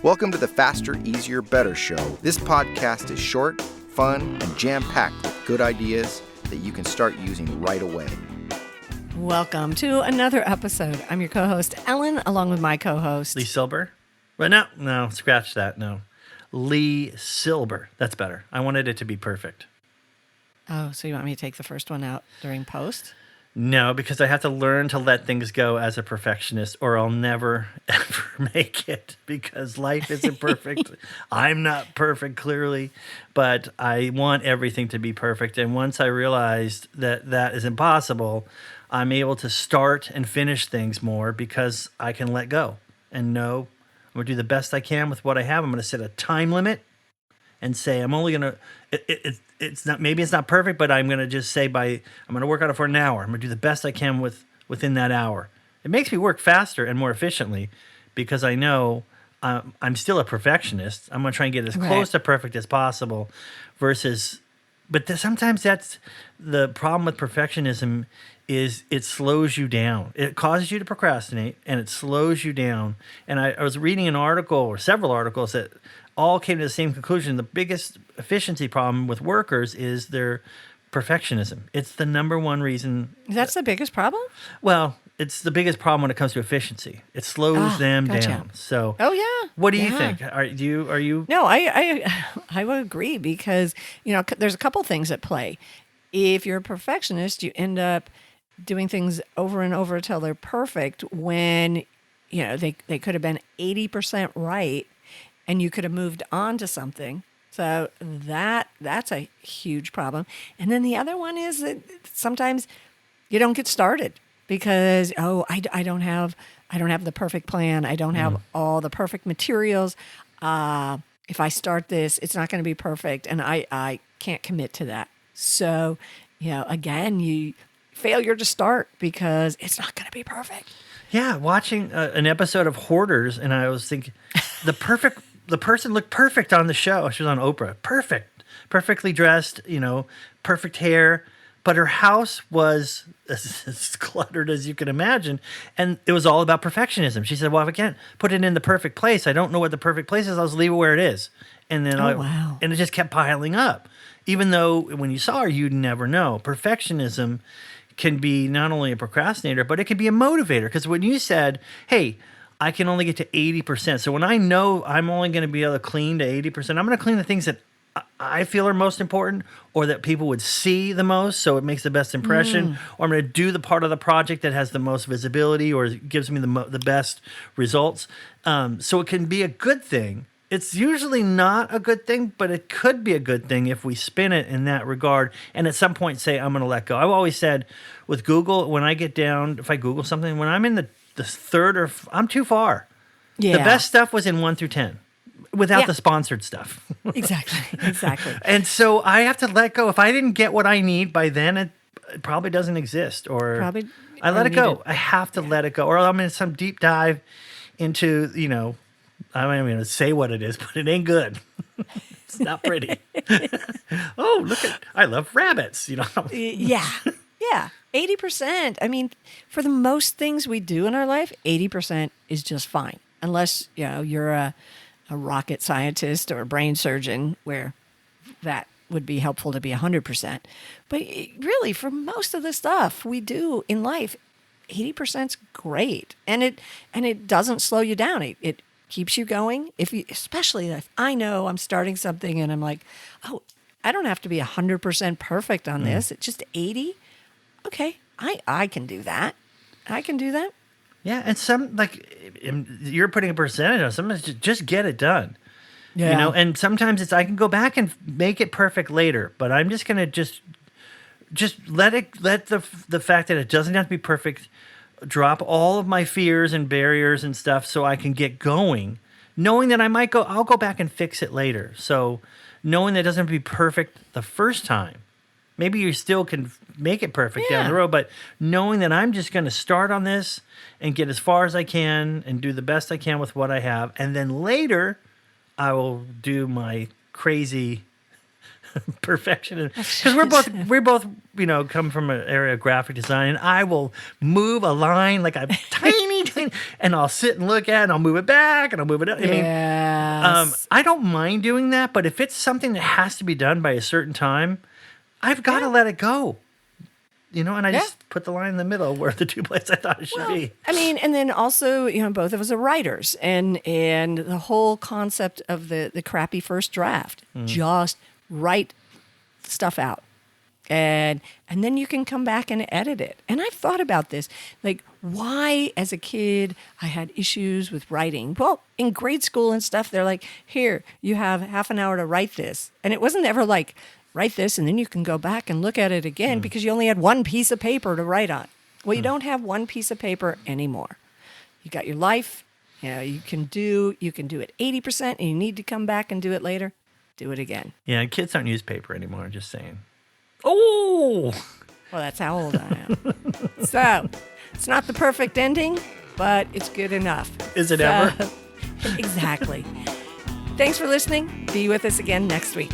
Welcome to the Faster, Easier, Better show. This podcast is short, fun, and jam-packed with good ideas that you can start using right away. Welcome to another episode. I'm your co-host, Ellen, along with my co-host, Lee Silber? But no, scratch that, no. Lee Silber. That's better. I wanted it to be perfect. Oh, so you want me to take the first one out during post? No, because I have to learn to let things go as a perfectionist, or I'll never, ever make it, because life isn't perfect. I'm not perfect, clearly, but I want everything to be perfect. And once I realized that that is impossible, I'm able to start and finish things more because I can let go and know I'm going to do the best I can with what I have. I'm going to set a time limit and say I'm only going to, it's not, maybe it's not perfect, but I'm going to just say I'm going to work on it for an hour. I'm going to do the best I can within that hour. It makes me work faster and more efficiently because I know I'm still a perfectionist. I'm going to try and get as close to perfect as possible but sometimes that's the problem with perfectionism is it slows you down. It causes you to procrastinate and it slows you down. And I was reading an article or several articles that all came to the same conclusion. The biggest efficiency problem with workers is their perfectionism. It's the number one reason. That's the biggest problem? Well, it's the biggest problem when it comes to efficiency. It slows them down. So, oh yeah. What do you think? Are you? No, I would agree because there's a couple things at play. If you're a perfectionist, you end up doing things over and over until they're perfect. When they could have been 80% right. And you could have moved on to something. So that's a huge problem. And then the other one is that sometimes you don't get started because, I don't have the perfect plan. I don't have all the perfect materials. If I start this, it's not going to be perfect. And I can't commit to that. So, again, failure to start because it's not going to be perfect. Yeah, watching an episode of Hoarders, and I was thinking, the person looked perfect on the show. She was on Oprah. Perfectly dressed, perfect hair. But her house was as cluttered as you can imagine. And it was all about perfectionism. She said, well, if I can't put it in the perfect place, I don't know what the perfect place is, I'll just leave it where it is. And then and it just kept piling up. Even though when you saw her, you'd never know. Perfectionism can be not only a procrastinator, but it can be a motivator. Because when you said, hey, I can only get to 80%. So when I know I'm only going to be able to clean to 80%, I'm going to clean the things that I feel are most important or that people would see the most so it makes the best impression. Or I'm going to do the part of the project that has the most visibility or gives me the best results. So it can be a good thing. It's usually not a good thing, but it could be a good thing if we spin it in that regard and at some point say, I'm going to let go. I've always said with Google, when I get down, if I Google something, when I'm in the third I'm too far. Yeah. The best stuff was in 1 through 10 without the sponsored stuff. Exactly. And so I have to let go. If I didn't get what I need by then, it probably doesn't exist or I let it go. I have to let it go. Or I'm in some deep dive into, I don't even say what it is, but it ain't good. It's not pretty. Oh, I love rabbits, Yeah. 80%. I mean, for the most things we do in our life, 80% is just fine. Unless, you're a rocket scientist or a brain surgeon where that would be helpful to be 100%. But really, for most of the stuff we do in life, 80% is great. And it doesn't slow you down. It keeps you going. Especially if I know I'm starting something and I'm like, oh, I don't have to be 100% perfect on this. It's just 80. Okay, I can do that. I can do that. Yeah, and you're putting a percentage on sometimes just get it done. Yeah. And sometimes I can go back and make it perfect later, but I'm just going to just let the fact that it doesn't have to be perfect drop all of my fears and barriers and stuff so I can get going, knowing that I'll go back and fix it later. So knowing that it doesn't have to be perfect the first time. Maybe you still can make it perfect down the road, but knowing that I'm just going to start on this and get as far as I can and do the best I can with what I have. And then later I will do my crazy Perfection, because we're both come from an area of graphic design, and I will move a line like a tiny, and I'll sit and look at it, and I'll move it back, and I'll move it up. I don't mind doing that, but if it's something that has to be done by a certain time, I've got to let it go. And I just put the line in the middle where the two places I thought it should be. I mean, and then also, both of us are writers, and the whole concept of the crappy first draft, just write stuff out. And then you can come back and edit it. And I've thought about this, like why as a kid I had issues with writing. Well, in grade school and stuff, they're like, here, you have half an hour to write this. And it wasn't ever like, write this and then you can go back and look at it again because you only had one piece of paper to write on. Well, you don't have one piece of paper anymore. You got your life. You can do it 80% and you need to come back and do it later. Do it again. Yeah, kids don't use paper anymore, I'm just saying. Oh! Well, that's how old I am. So, it's not the perfect ending, but it's good enough. Is it ever? Exactly. Thanks for listening. Be with us again next week.